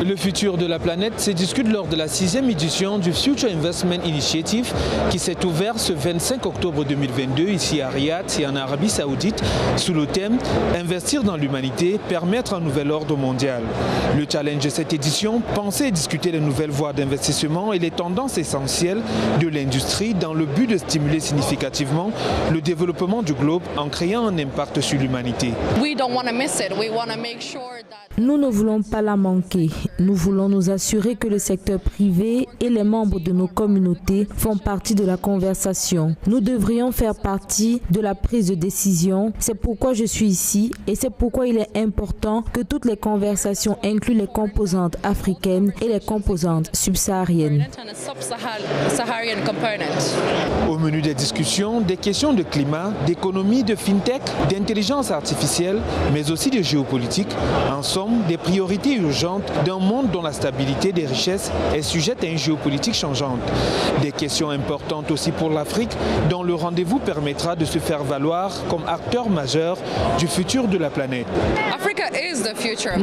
Le futur de la planète se discute lors de la 6e édition du Future Investment Initiative qui s'est ouvert ce 25 octobre 2022 ici à Riyad et en Arabie Saoudite sous le thème « Investir dans l'humanité, permettre un nouvel ordre mondial ». Le challenge de cette édition, penser et discuter les nouvelles voies d'investissement et les tendances essentielles de l'industrie dans le but de stimuler significativement le développement du globe en créant un impact sur l'humanité. Nous ne voulons pas la manquer. Nous voulons nous assurer que le secteur privé et les membres de nos communautés font partie de la conversation. Nous devrions faire partie de la prise de décision. C'est pourquoi je suis ici et c'est pourquoi il est important que toutes les conversations incluent les composantes africaines et les composantes subsahariennes. Au menu des discussions, des questions de climat, d'économie, de fintech, d'intelligence artificielle, mais aussi de géopolitique. En somme, des priorités urgentes d'un monde dont la stabilité des richesses est sujette à une géopolitique changeante. Des questions importantes aussi pour l'Afrique, dont le rendez-vous permettra de se faire valoir comme acteur majeur du futur de la planète.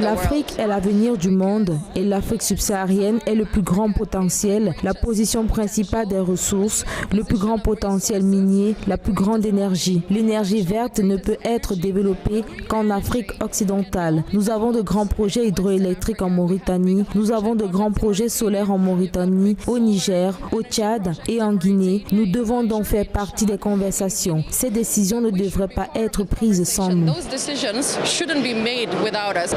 L'Afrique est l'avenir du monde et l'Afrique subsaharienne est le plus grand potentiel, la position principale des ressources, le plus grand potentiel minier, la plus grande énergie. L'énergie verte ne peut être développée qu'en Afrique occidentale. Nous avons de grands projets hydroélectriques en Mauritanie, nous avons de grands projets solaires en Mauritanie, au Niger, au Tchad et en Guinée. Nous devons donc faire partie des conversations. Ces décisions ne devraient pas être prises sans nous.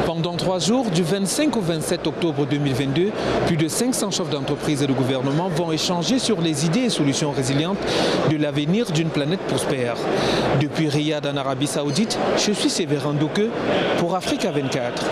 Pendant 3 jours, du 25 au 27 octobre 2022, plus de 500 chefs d'entreprise et de gouvernement vont échanger sur les idées et solutions résilientes de l'avenir d'une planète prospère. Depuis Riyad en Arabie Saoudite, je suis Séverin Douke pour Africa 24.